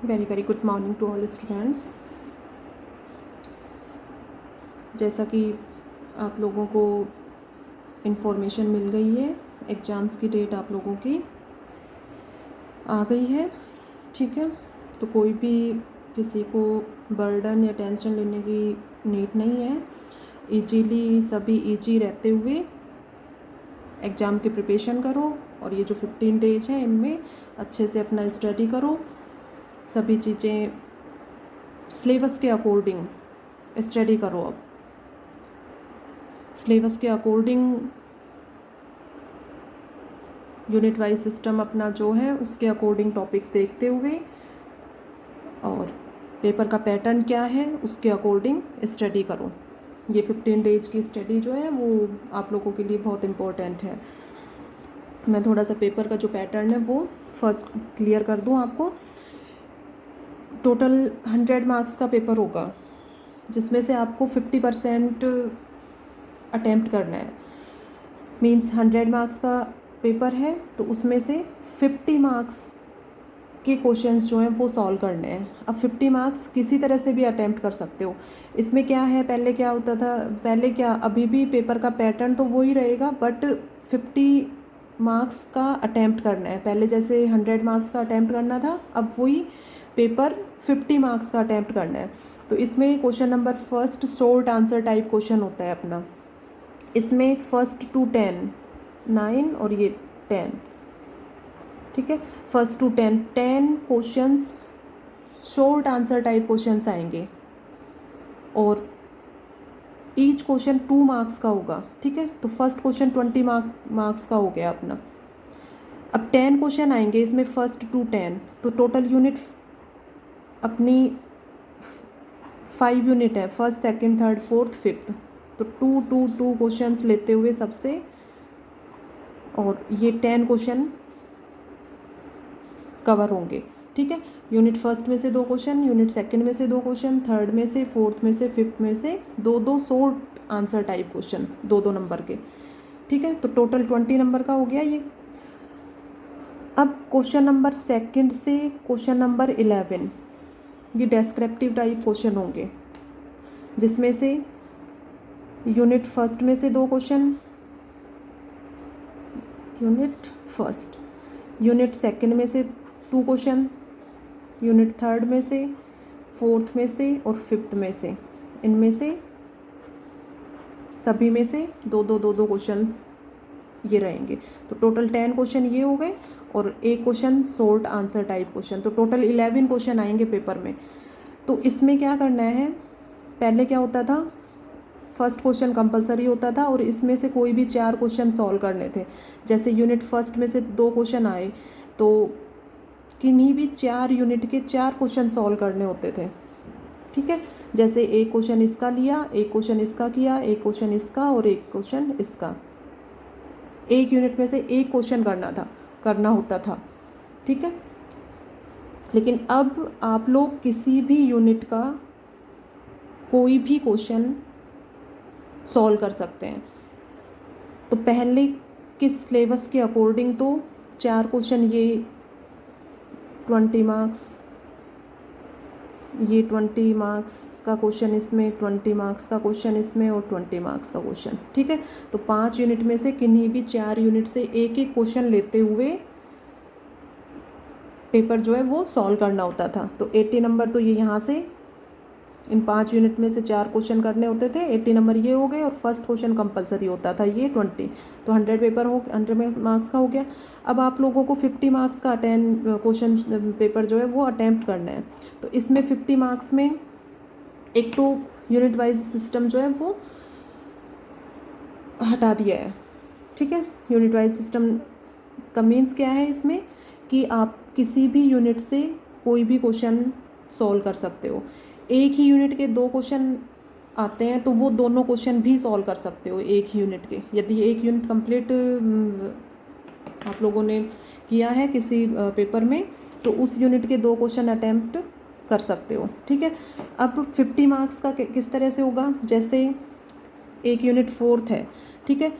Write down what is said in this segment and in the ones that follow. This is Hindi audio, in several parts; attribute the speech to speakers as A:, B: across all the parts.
A: Very very good morning to all students. जैसा कि आप लोगों को इन्फॉर्मेशन मिल गई है, एग्ज़ाम्स की डेट आप लोगों की आ गई है, ठीक है। तो कोई भी किसी को बर्डन या टेंशन लेने की नीड नहीं है। इजीली सभी इजी रहते हुए एग्ज़ाम की प्रिपरेशन करो और ये जो 15 डेज हैं इनमें अच्छे से अपना स्टडी करो। सभी चीज़ें सिलेबस के अकॉर्डिंग स्टडी करो। अब सिलेबस के अकॉर्डिंग यूनिट वाइज सिस्टम अपना जो है उसके अकॉर्डिंग टॉपिक्स देखते हुए और पेपर का पैटर्न क्या है उसके अकॉर्डिंग स्टडी करो। ये 15 डेज की स्टडी जो है वो आप लोगों के लिए बहुत इम्पोर्टेंट है। मैं थोड़ा सा पेपर का जो पैटर्न है वो फर्स्ट क्लियर कर दूं आपको। टोटल 100 मार्क्स का पेपर होगा जिसमें से आपको 50% अटैम्प्ट करना है। मीन्स 100 मार्क्स का पेपर है तो उसमें से 50 मार्क्स के क्वेश्चंस जो हैं वो सॉल्व करने हैं। अब 50 मार्क्स किसी तरह से भी अटैम्प्ट कर सकते हो। इसमें क्या है, पहले क्या होता था, पहले क्या अभी भी पेपर का पैटर्न तो वही रहेगा बट 50 मार्क्स का अटैम्प्ट करना है। पहले जैसे 100 मार्क्स का अटैम्प्ट करना था, अब वही पेपर 50 मार्क्स का अटैम्प्ट करना है। तो इसमें question number first short answer type question होता है अपना। इसमें फर्स्ट टू 10 9 और ये 10, ठीक है। First to 10 questions short answer type questions आएंगे और ईच क्वेश्चन 2 मार्क्स का होगा, ठीक है। तो फर्स्ट क्वेश्चन 20 मार्क्स का हो गया अपना। अब 10 क्वेश्चन आएंगे इसमें फर्स्ट टू 10, तो टोटल यूनिट अपनी 5 यूनिट है, first second third fourth fifth. तो 2 क्वेश्चंस लेते हुए सबसे, और ये 10 क्वेश्चन कवर होंगे, ठीक है। यूनिट फर्स्ट में से 2 क्वेश्चन, यूनिट सेकंड में से 2 क्वेश्चन, थर्ड में से, फोर्थ में से, फिफ्थ में से 2 short answer type question 2 number के, ठीक है। तो टोटल 20 नंबर का हो गया ये। अब क्वेश्चन नंबर सेकंड से क्वेश्चन नंबर 11 ये डेस्क्रिप्टिव टाइप क्वेश्चन होंगे जिसमें से यूनिट फर्स्ट में से 2 question, unit first, unit second में से 2 क्वेश्चन, यूनिट थर्ड में से, फोर्थ में से और फिफ्थ में से, इनमें से सभी में से 2 क्वेश्चंस ये रहेंगे। तो टोटल 10 क्वेश्चन ये हो गए और 1 question short answer type question. तो टोटल 11 क्वेश्चन आएंगे पेपर में। तो इसमें क्या करना है, पहले क्या होता था, फर्स्ट क्वेश्चन कंपलसरी होता था और इसमें से कोई भी 4 क्वेश्चन सॉल्व करने थे। जैसे यूनिट फर्स्ट में से 2 क्वेश्चन आए तो किन्हीं भी 4 यूनिट के 4 क्वेश्चन सॉल्व करने होते थे, ठीक है। जैसे एक क्वेश्चन इसका लिया, एक क्वेश्चन इसका किया, एक क्वेश्चन इसका और एक क्वेश्चन इसका। एक यूनिट में से एक क्वेश्चन करना होता था, ठीक है। लेकिन अब आप लोग किसी भी यूनिट का कोई भी क्वेश्चन सॉल्व कर सकते हैं। तो पहले किस सिलेबस के अकॉर्डिंग तो 4 क्वेश्चन ये 20 मार्क्स, ये 20 मार्क्स का क्वेश्चन इसमें, 20 मार्क्स का क्वेश्चन इसमें और 20 मार्क्स का क्वेश्चन, ठीक है। तो 5 यूनिट में से किन्हीं भी 4 यूनिट से एक एक क्वेश्चन लेते हुए पेपर जो है वो सॉल्व करना होता था। तो 80 नंबर तो ये यहाँ से इन 5 यूनिट में से 4 क्वेश्चन करने होते थे, 80 नंबर ये हो गए और फर्स्ट क्वेश्चन कंपलसरी होता था ये 20। तो 100 मार्क्स का हो गया। अब आप लोगों को 50 मार्क्स का क्वेश्चन पेपर जो है वो अटैम्प्ट करना है। तो इसमें 50 मार्क्स में एक तो यूनिट वाइज सिस्टम जो है वो हटा दिया है, ठीक है। यूनिट वाइज सिस्टम का मीन्स क्या है इसमें कि आप किसी भी यूनिट से कोई भी क्वेश्चन सॉल्व कर सकते हो। एक ही यूनिट के 2 क्वेश्चन आते हैं तो वो दोनों क्वेश्चन भी सॉल्व कर सकते हो एक ही यूनिट के। यदि एक यूनिट कंप्लीट आप लोगों ने किया है किसी पेपर में तो उस यूनिट के 2 क्वेश्चन अटैम्प्ट कर सकते हो, ठीक है। अब 50 मार्क्स का किस तरह से होगा, जैसे एक यूनिट फोर्थ है, ठीक है।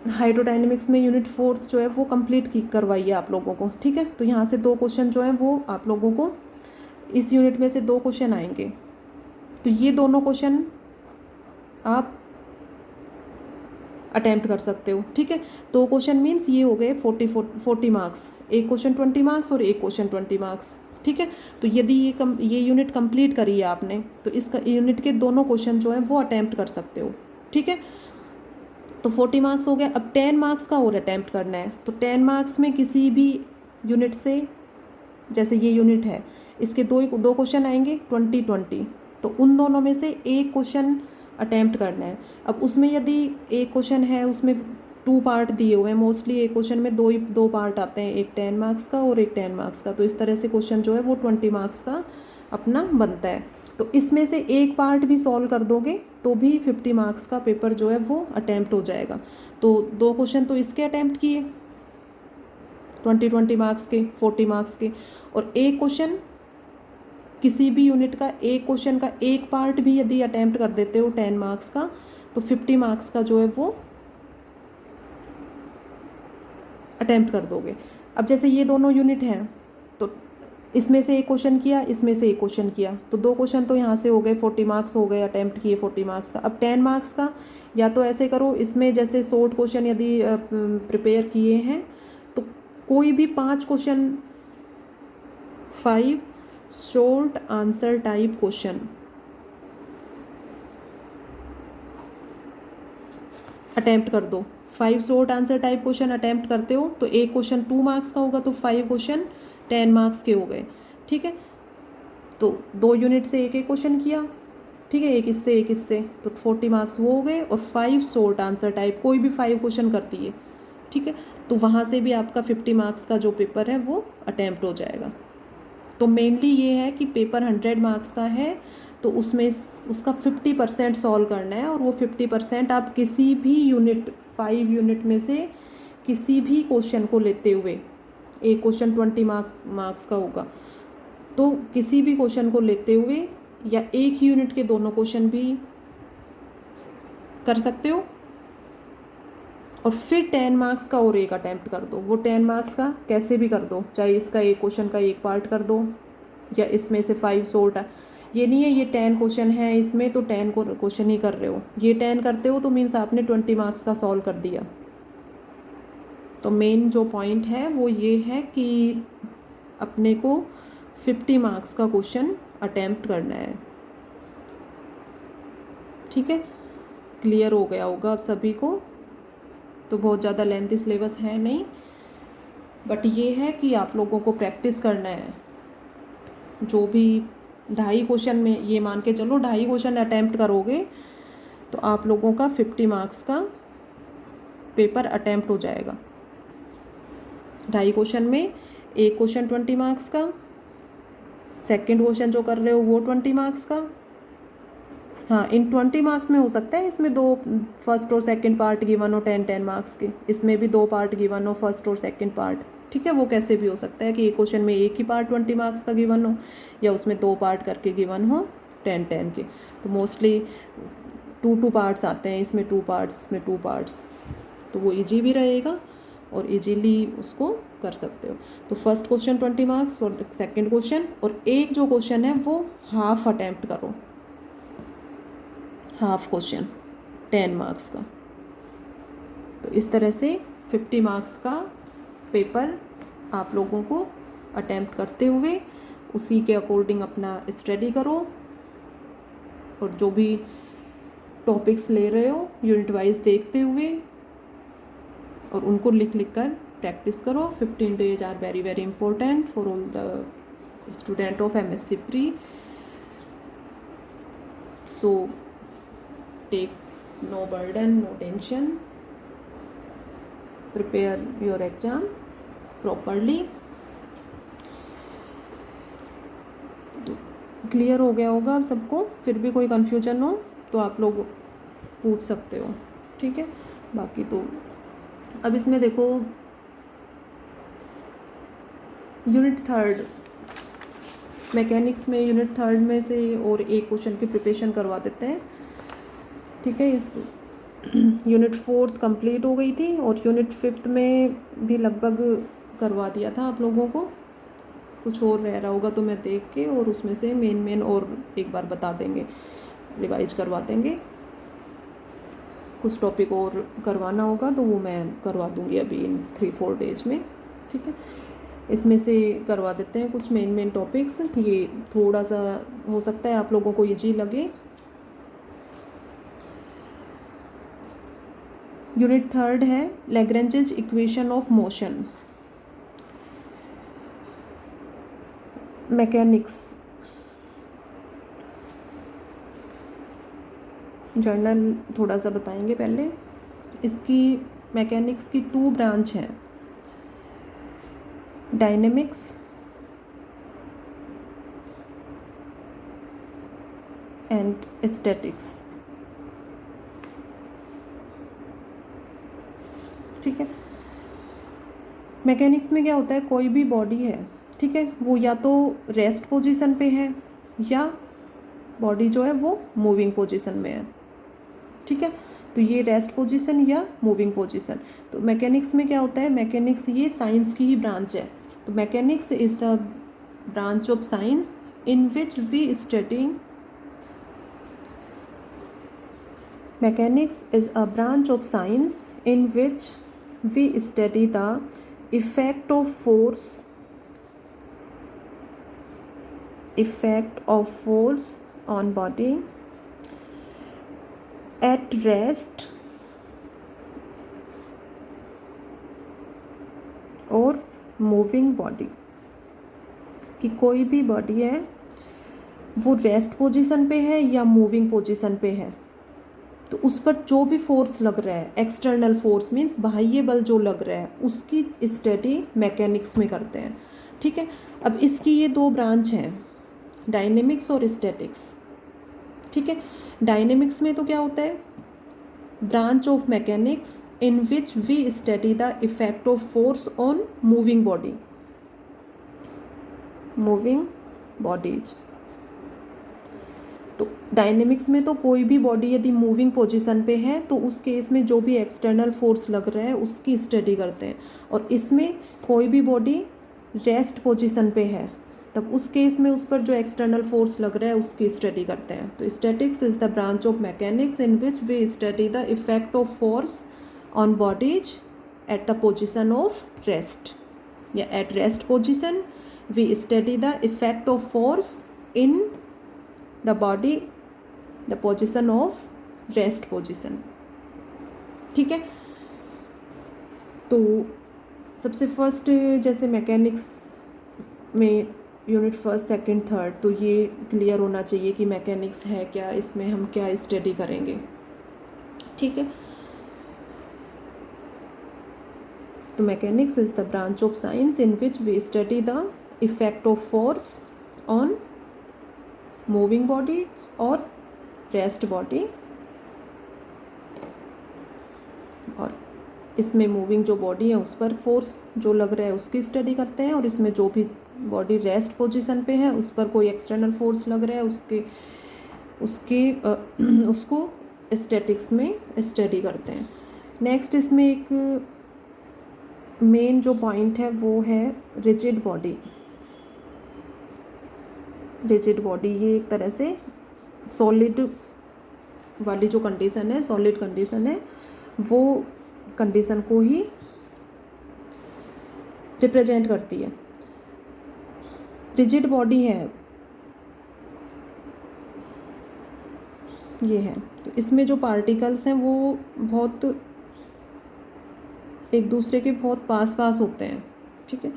A: हाइड्रोडायनेमिक्स में यूनिट 4 जो है वो कंप्लीट की करवाई है आप लोगों को, ठीक है। तो यहाँ से 2 क्वेश्चन जो है वो आप लोगों को इस यूनिट में से 2 क्वेश्चन आएंगे। तो ये दोनों क्वेश्चन आप अटैम्प्ट कर सकते हो, ठीक है। 2 क्वेश्चन मीन्स ये हो गए 40 मार्क्स, एक क्वेश्चन 20 मार्क्स और एक क्वेश्चन 20 मार्क्स, ठीक है। तो यदि ये यूनिट कंप्लीट करी है आपने तो इस यूनिट के दोनों क्वेश्चन जो हैं वो अटैम्प्ट कर सकते हो, ठीक है। तो 40 मार्क्स हो गए। अब 10 मार्क्स का और अटैम्प्ट करना है। तो 10 मार्क्स में किसी भी यूनिट से, जैसे ये यूनिट है इसके दो क्वेश्चन आएंगे 20-20, तो उन दोनों में से एक क्वेश्चन अटैम्प्ट करना है। अब उसमें यदि एक क्वेश्चन है उसमें 2 पार्ट दिए हुए हैं, मोस्टली एक क्वेश्चन में दो पार्ट आते हैं, एक 10 मार्क्स का और एक 10 मार्क्स का। तो इस तरह से क्वेश्चन जो है वो 20 मार्क्स का अपना बनता है। तो इसमें से एक पार्ट भी सॉल्व कर दोगे तो भी 50 मार्क्स का पेपर जो है वो अटैम्प्ट हो जाएगा। तो 2 क्वेश्चन तो इसके अटैम्प्ट किए 20 मार्क्स के, 40 मार्क्स के, और एक क्वेश्चन किसी भी यूनिट का एक क्वेश्चन का एक पार्ट भी यदि अटैम्प्ट कर देते हो 10 मार्क्स का तो 50 मार्क्स का जो है वो अटैम्प्ट कर दोगे। अब जैसे ये दोनों यूनिट हैं तो इसमें से एक क्वेश्चन किया, इसमें से एक क्वेश्चन किया, तो 2 क्वेश्चन तो यहाँ से हो गए 40 मार्क्स हो गए, अटैम्प्ट किए 40 मार्क्स का। अब 10 मार्क्स का या तो ऐसे करो, इसमें जैसे शॉर्ट क्वेश्चन यदि प्रिपेयर किए हैं तो कोई भी 5 question, 5 short answer type question attempt कर दो। 5 short answer type question attempt करते हो तो एक क्वेश्चन 2 मार्क्स का होगा, तो 5 क्वेश्चन 10 मार्क्स के हो गए, ठीक है। तो 2 यूनिट से एक एक क्वेश्चन किया, ठीक है, एक इससे, तो 40 मार्क्स वो हो गए। और 5 शॉर्ट आंसर टाइप कोई भी 5 क्वेश्चन कर दिए, ठीक है, तो वहाँ से भी आपका 50 मार्क्स का जो पेपर है वो अटैम्प्ट हो जाएगा। तो मेनली ये है कि पेपर 100 मार्क्स का है तो उसमें उसका 50% सॉल्व करना है, और वो 50% आप किसी भी यूनिट 5 यूनिट में से किसी भी क्वेश्चन को लेते हुए, एक क्वेश्चन 20 मार्क्स का होगा तो किसी भी क्वेश्चन को लेते हुए या एक ही यूनिट के दोनों क्वेश्चन भी कर सकते हो, और फिर 10 मार्क्स का और एक अटैम्प्ट कर दो। वो 10 मार्क्स का कैसे भी कर दो, चाहे इसका एक क्वेश्चन का एक पार्ट कर दो या इसमें से 5 शॉर्ट है। ये नहीं है ये 10 क्वेश्चन है इसमें तो 10 क्वेश्चन ही कर रहे हो, ये 10 करते हो तो मीन्स आपने 20 मार्क्स का सॉल्व कर दिया। तो मेन जो पॉइंट है वो ये है कि अपने को 50 मार्क्स का क्वेश्चन अटैम्प्ट करना है, ठीक है। क्लियर हो गया होगा अब सभी को। तो बहुत ज़्यादा लेंथी सिलेबस है नहीं, बट ये है कि आप लोगों को प्रैक्टिस करना है। जो भी 2.5 क्वेश्चन में, ये मान के चलो 2.5 क्वेश्चन अटैम्प्ट करोगे तो आप लोगों का 50 मार्क्स का पेपर अटैम्प्ट हो जाएगा। 2.5 क्वेश्चन में एक क्वेश्चन 20 मार्क्स का, सेकंड क्वेश्चन जो कर रहे हो वो 20 मार्क्स का। हाँ, इन 20 मार्क्स में हो सकता है इसमें 2 फर्स्ट और सेकंड पार्ट गिवन हो 10 मार्क्स के, इसमें भी 2 पार्ट गिवन हो फर्स्ट और सेकंड पार्ट, ठीक है। वो कैसे भी हो सकता है कि एक क्वेश्चन में एक ही पार्ट 20 मार्क्स का गिवन हो या उसमें 2 पार्ट करके गिवन हो 10 के। तो मोस्टली 2 पार्ट्स आते हैं इसमें, 2 पार्ट्स में 2 पार्ट्स, तो वो ईजी भी रहेगा और इजीली उसको कर सकते हो। तो फर्स्ट क्वेश्चन 20 मार्क्स और सेकंड क्वेश्चन, और एक जो क्वेश्चन है वो हाफ अटैम्प्ट करो, हाफ क्वेश्चन 10 मार्क्स का। तो इस तरह से 50 मार्क्स का पेपर आप लोगों को अटैम्प्ट करते हुए उसी के अकॉर्डिंग अपना स्टडी करो, और जो भी टॉपिक्स ले रहे हो यूनिट वाइज देखते हुए और उनको लिख कर प्रैक्टिस करो। 15 days are very very important for all the student of MSc Pre, so take no burden, no tension, prepare your exam properly। तो क्लियर हो गया होगा अब सबको, फिर भी कोई कन्फ्यूजन हो तो आप लोग पूछ सकते हो, ठीक है। बाकी तो अब इसमें देखो यूनिट 3 मैकेनिक्स में, यूनिट 3 में से और एक क्वेश्चन की प्रिपरेशन करवा देते हैं, ठीक है। यूनिट 4 कंप्लीट हो गई थी और यूनिट 5 में भी लगभग करवा दिया था आप लोगों को। कुछ और रह रहा होगा तो मैं देख के और उसमें से मेन और एक बार बता देंगे, रिवाइज करवा देंगे। कुछ टॉपिक और करवाना होगा तो वो मैं करवा दूँगी अभी इन 3-4 डेज में, ठीक है। इसमें से करवा देते हैं कुछ मेन टॉपिक्स। ये थोड़ा सा हो सकता है आप लोगों को ईजी लगे। यूनिट 3 है Lagrange's equation of motion, mechanics. Journal थोड़ा सा बताएंगे पहले। इसकी मैकेनिक्स की 2 ब्रांच हैं, डायनेमिक्स एंड स्टैटिक्स, ठीक है। मैकेनिक्स में क्या होता है, कोई भी बॉडी है, ठीक है, वो या तो रेस्ट पोजीशन पे है या बॉडी जो है वो मूविंग पोजीशन में है, ठीक है। तो ये रेस्ट पोजीशन या मूविंग पोजीशन। तो मैकेनिक्स में क्या होता है, मैकेनिक्स ये साइंस की ही ब्रांच है। तो mechanics is the branch of science in which we study Mechanics is a branch of science in which we study the effect of force on body at rest और मूविंग बॉडी, कि कोई भी बॉडी है वो रेस्ट पोजीशन पे है या मूविंग पोजीशन पे है, तो उस पर जो भी फोर्स लग रहा है, एक्सटर्नल फोर्स मीन्स बाह्य बल जो लग रहा है, उसकी स्टडी मैकेनिक्स में करते हैं, ठीक है। अब इसकी ये 2 ब्रांच हैं, डायनेमिक्स और स्टैटिक्स, ठीक है। डायनेमिक्स में तो क्या होता है, branch of mechanics in which we study the effect of force on moving bodies. तो डायनेमिक्स में तो कोई भी बॉडी यदि मूविंग पोजीशन पे है तो उस केस में जो भी एक्सटर्नल फोर्स लग रहा है उसकी स्टडी करते हैं, और इसमें कोई भी बॉडी रेस्ट पोजीशन पे है तब उस केस में उस पर जो एक्सटर्नल फोर्स लग रहा है उसकी स्टडी करते हैं। तो statics is the branch of mechanics in which we study the effect of force on bodies at the position of rest, या at rest position we study the effect of force in the body the position of rest position, ठीक है। तो सबसे फर्स्ट जैसे मैकेनिक्स में यूनिट 1, 2, 3 तो ये क्लियर होना चाहिए कि मैकेनिक्स है क्या, इसमें हम क्या स्टडी करेंगे, ठीक है। तो mechanics is the branch of science in which we study the effect of force on moving body और रेस्ट बॉडी, और इसमें मूविंग जो बॉडी है उस पर फोर्स जो लग रहा है उसकी स्टडी करते हैं, और इसमें जो भी बॉडी रेस्ट पोजीशन पे है उस पर कोई एक्सटर्नल फोर्स लग रहा है उसको स्टैटिक्स में स्टडी करते हैं। नेक्स्ट इसमें एक मेन जो पॉइंट है वो है रिजिड बॉडी। रिजिड बॉडी ये एक तरह से सॉलिड वाली जो कंडीशन है, सॉलिड कंडीशन है, वो कंडीशन को ही रिप्रेजेंट करती है। रिजिड बॉडी है ये है, तो इसमें जो पार्टिकल्स हैं वो बहुत एक दूसरे के बहुत पास होते हैं, ठीक है।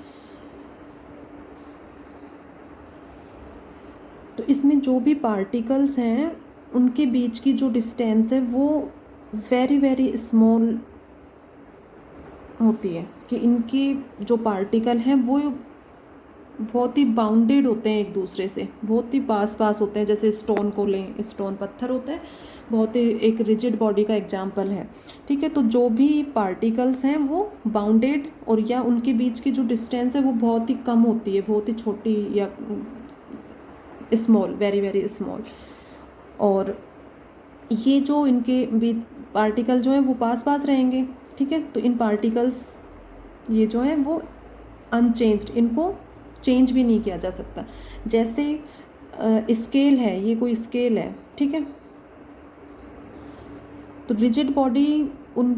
A: तो इसमें जो भी पार्टिकल्स हैं उनके बीच की जो डिस्टेंस है वो वेरी स्मॉल होती है, कि इनके जो पार्टिकल हैं वो बहुत ही बाउंडेड होते हैं एक दूसरे से, बहुत ही पास होते हैं। जैसे स्टोन को लें, स्टोन पत्थर होता है, बहुत ही एक रिजिड बॉडी का एग्जांपल है, ठीक है। तो जो भी पार्टिकल्स हैं वो बाउंडेड, और या उनके बीच की जो डिस्टेंस है वो बहुत ही कम होती है, बहुत ही छोटी या स्मॉल, वेरी स्मॉल। और ये जो इनके बीच पार्टिकल जो है वो पास पास रहेंगे, ठीक है। तो इन पार्टिकल्स ये जो है वो अनचेंज्ड, इनको चेंज भी नहीं किया जा सकता। जैसे स्केल है, ये कोई स्केल है, ठीक है। तो रिजिड बॉडी उन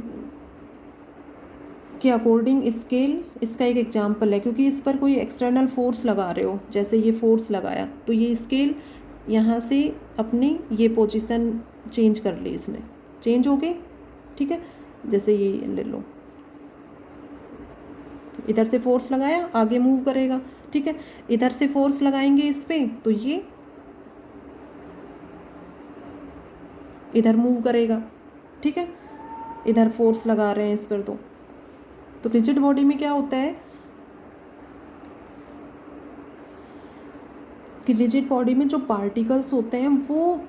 A: के अकॉर्डिंग स्केल इसका एक एग्जांपल है, क्योंकि इस पर कोई एक्सटर्नल फोर्स लगा रहे हो, जैसे ये फोर्स लगाया तो ये स्केल यहाँ से अपनी ये पोजीशन चेंज कर ली, इसने चेंज हो गई, ठीक है। जैसे ये ले लो, इधर से फोर्स लगाया आगे मूव करेगा, ठीक है। इधर से फोर्स लगाएंगे इस पर तो ये इधर मूव करेगा, ठीक है। इधर फोर्स लगा रहे हैं इस पर तो रिजिड बॉडी में क्या होता है कि रिजिड बॉडी में जो पार्टिकल्स होते हैं वो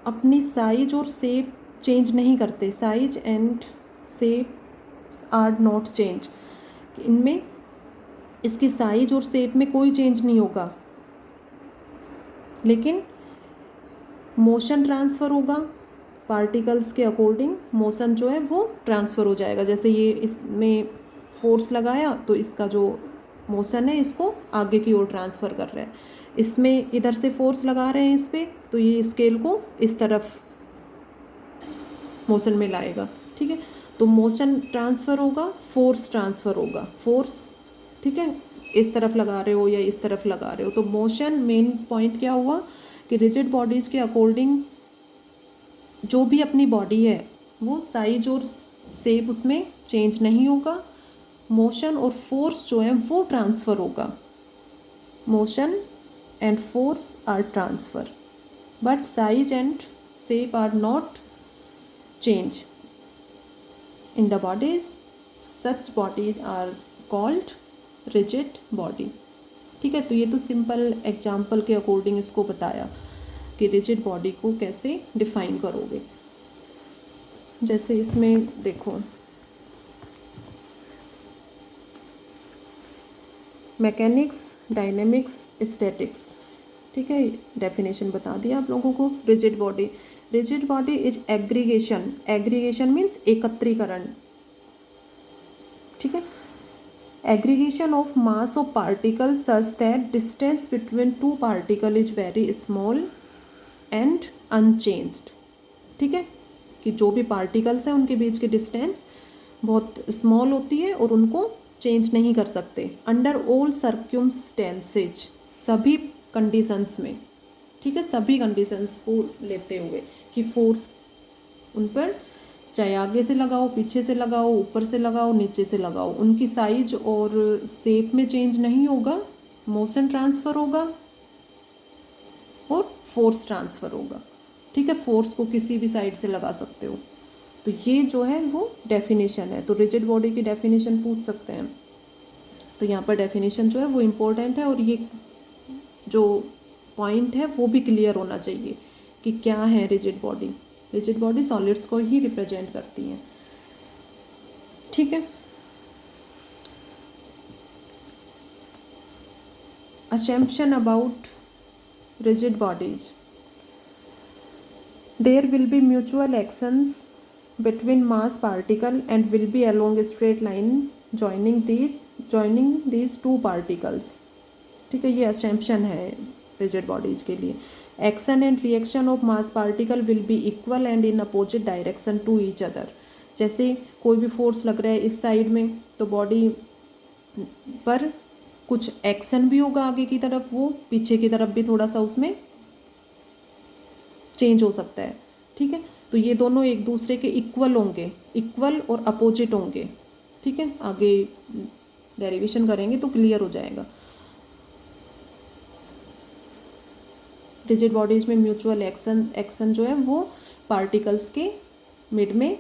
A: अपनी साइज और शेप चेंज नहीं करते। Size and shape are not change, इनमें इसकी साइज और शेप में कोई चेंज नहीं होगा, लेकिन मोशन ट्रांसफ़र होगा। पार्टिकल्स के अकॉर्डिंग मोशन जो है वो ट्रांसफ़र हो जाएगा। जैसे ये इसमें फोर्स लगाया तो इसका जो मोशन है इसको आगे की ओर ट्रांसफ़र कर रहा है। इसमें इधर से फोर्स लगा रहे हैं इस पर तो ये स्केल को इस तरफ मोशन में लाएगा, ठीक है। तो मोशन ट्रांसफ़र होगा, फोर्स ट्रांसफ़र होगा। फोर्स, ठीक है, इस तरफ लगा रहे हो या इस तरफ लगा रहे हो तो मोशन, मेन पॉइंट क्या हुआ कि रिजिड बॉडीज़ के अकॉर्डिंग जो भी अपनी बॉडी है वो साइज और शेप उसमें चेंज नहीं होगा। मोशन और फोर्स जो है वो ट्रांसफ़र होगा। Motion and force are transfer but size and shape are not change in the bodies. Such bodies are called rigid body, ठीक है। तो ये तो सिंपल एग्जाम्पल के अकॉर्डिंग इसको बताया कि रिजिड बॉडी को कैसे डिफाइन करोगे। जैसे इसमें देखो, मैकेनिक्स, डायनेमिक्स, स्टैटिक्स, ठीक है, डेफिनेशन बता दिया आप लोगों को। Rigid body, rigid body is aggregation, aggregation means एकत्रीकरण, ठीक है। Aggregation of mass of particles such that distance between two particle is very small and unchanged, ठीक है, कि जो भी पार्टिकल्स हैं उनके बीच की डिस्टेंस बहुत स्मॉल होती है और उनको चेंज नहीं कर सकते। अंडर ऑल सर्कमस्टेंसेज, सभी कंडीशंस में, ठीक है, सभी कंडीशंस को लेते हुए कि फोर्स उन पर चाहे आगे से लगाओ, पीछे से लगाओ, ऊपर से लगाओ, नीचे से लगाओ, उनकी साइज और शेप में चेंज नहीं होगा। मोशन ट्रांसफ़र होगा और फोर्स ट्रांसफ़र होगा, ठीक है। फोर्स को किसी भी साइड से लगा सकते हो। तो ये जो है वो डेफिनेशन है। तो रिजिड बॉडी की डेफिनेशन पूछ सकते हैं, तो यहाँ पर डेफिनेशन जो है वो इम्पोर्टेंट है और ये जो पॉइंट है वो भी क्लियर होना चाहिए कि क्या है rigid body. Rigid body solids को ही रिप्रेजेंट करती हैं, ठीक है। assumption about rigid bodies, there will be mutual actions between mass particle and will be along a straight line joining these two particles, ठीक है। ये assumption है rigid bodies के लिए। action and reaction of mass particle will be equal and in opposite direction to each other, जैसे कोई भी फोर्स लग रहा है इस साइड में तो बॉडी पर कुछ एक्शन भी होगा आगे की तरफ, वो पीछे की तरफ भी थोड़ा सा उसमें चेंज हो सकता है, ठीक है। तो ये दोनों एक दूसरे के इक्वल होंगे, इक्वल और अपोजिट होंगे, ठीक है। आगे डेरिवेशन करेंगे तो क्लियर हो जाएगा। रिजिड बॉडीज में म्यूचुअल एक्शन जो है वो पार्टिकल्स के मिड में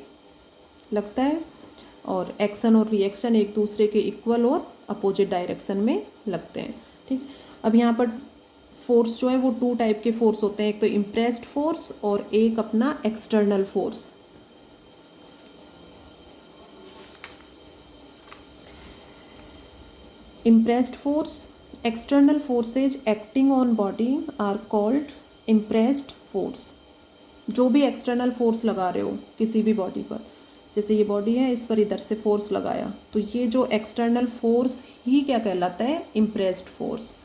A: लगता है और एक्शन और रिएक्शन एक दूसरे के इक्वल और अपोजिट डायरेक्शन में लगते हैं, ठीक। अब यहाँ पर फोर्स जो है वो टू टाइप के फोर्स होते हैं, एक तो इम्प्रेस्ड फोर्स और एक अपना external force. Impressed force, external forces acting on body are called impressed force. जो भी एक्सटर्नल फोर्स लगा रहे हो किसी भी बॉडी पर, जैसे ये बॉडी है, इस पर इधर से फोर्स लगाया, तो ये जो एक्सटर्नल फोर्स ही क्या कहलाता है? Impressed force.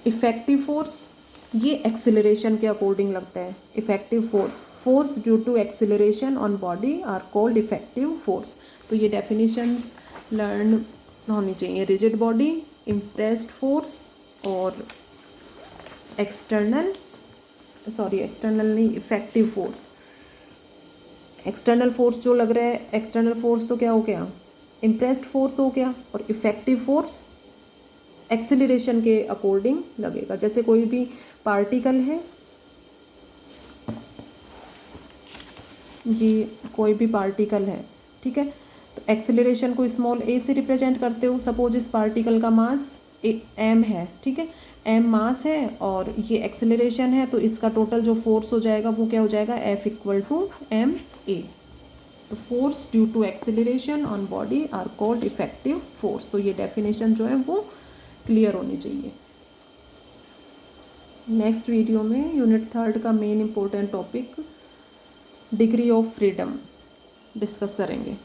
A: इफेक्टिव फोर्स, ये एक्सेलरेशन के अकॉर्डिंग लगता है। Effective force due to acceleration on body are called effective force. तो ये डेफिनेशंस लर्न होनी चाहिए। रिजिड बॉडी, इम्प्रेस्ड फोर्स और एक्सटर्नल नहीं, इफेक्टिव फोर्स। एक्सटर्नल फोर्स जो लग रहा है, एक्सटर्नल फोर्स तो क्या हो गया? इम्प्रेस्ड फोर्स हो गया, और इफेक्टिव फोर्स एक्सेलरेशन के अकॉर्डिंग लगेगा। जैसे कोई भी पार्टिकल है, ये कोई भी पार्टिकल है, ठीक है, तो एक्सेलरेशन को स्मॉल a से रिप्रेजेंट करते हो। सपोज इस पार्टिकल का मास m है, ठीक है, m मास है और ये एक्सेलरेशन है, तो इसका टोटल जो फोर्स हो जाएगा वो क्या हो जाएगा? F equal to ma। तो force due to acceleration on body are called effective force. तो ये डेफिनेशन जो है वो क्लियर होनी चाहिए। नेक्स्ट वीडियो में यूनिट 3 का main important topic degree of freedom discuss करेंगे।